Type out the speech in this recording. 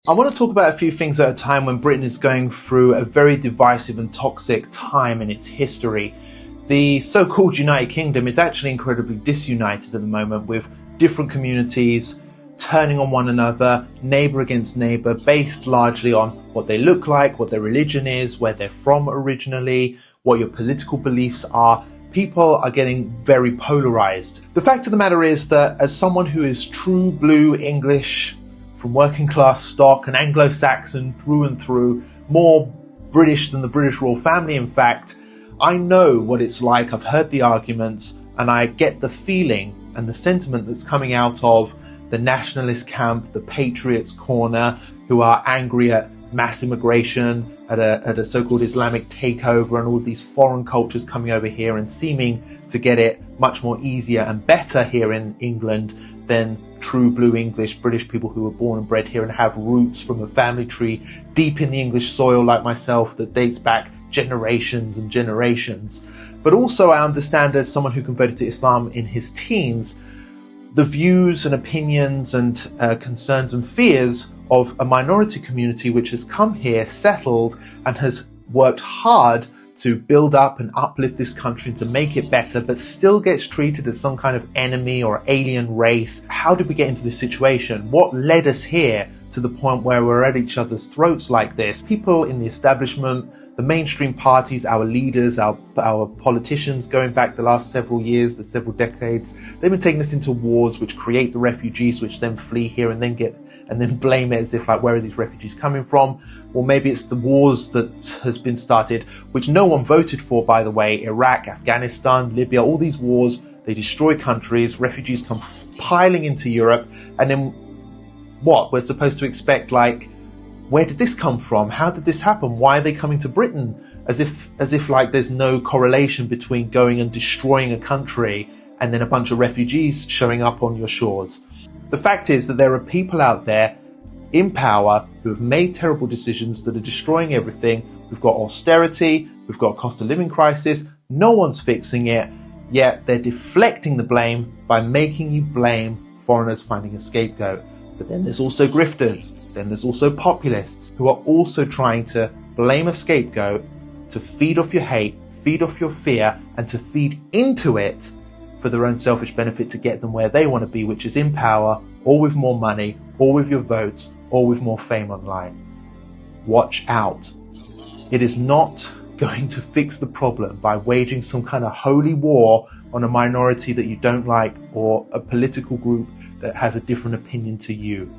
I want to talk about a few things at a time when Britain is going through a very divisive and toxic time in its history. The so-called United Kingdom is actually incredibly disunited at the moment, with different communities turning on one another, neighbour against neighbour, based largely on what they look like, what their religion is, where they're from originally, what your political beliefs are. People are getting very polarised. The fact of the matter is that as someone who is true blue English, from working class stock and Anglo-Saxon through and through, more British than the British royal family in fact, I know what it's like. I've heard the arguments and I get the feeling and the sentiment that's coming out of the nationalist camp, the patriots corner, who are angry at mass immigration, at a so-called Islamic takeover and all these foreign cultures coming over here and seeming to get it much more easier and better here in England than true blue English British people who were born and bred here and have roots from a family tree deep in the English soil like myself that dates back generations and generations. But also I understand, as someone who converted to Islam in his teens, the views and opinions and concerns and fears of a minority community which has come here, settled, and has worked hard to build up and uplift this country and to make it better, but still gets treated as some kind of enemy or alien race. How did we get into this situation? What led us here to the point where we're at each other's throats like this? People in the establishment, the mainstream parties, our leaders, our politicians going back the last several years, the several decades, they've been taking us into wars which create the refugees which then flee here and then blame it as if, like, where are these refugees coming from? Or maybe it's the wars that has been started, which no one voted for, by the way. Iraq, Afghanistan, Libya, all these wars, they destroy countries, refugees come piling into Europe, and then what? We're supposed to expect, like, where did this come from? How did this happen? Why are they coming to Britain? As if like there's no correlation between going and destroying a country and then a bunch of refugees showing up on your shores. The fact is that there are people out there in power who have made terrible decisions that are destroying everything. We've got austerity, we've got a cost of living crisis, no one's fixing it, yet they're deflecting the blame by making you blame foreigners finding a scapegoat. But then there's also grifters, then there's also populists who are also trying to blame a scapegoat to feed off your hate, feed off your fear, and to feed into it for their own selfish benefit to get them where they want to be, which is in power, or with more money, or with your votes, or with more fame online. Watch out. It is not going to fix the problem by waging some kind of holy war on a minority that you don't like or a political group that has a different opinion to you.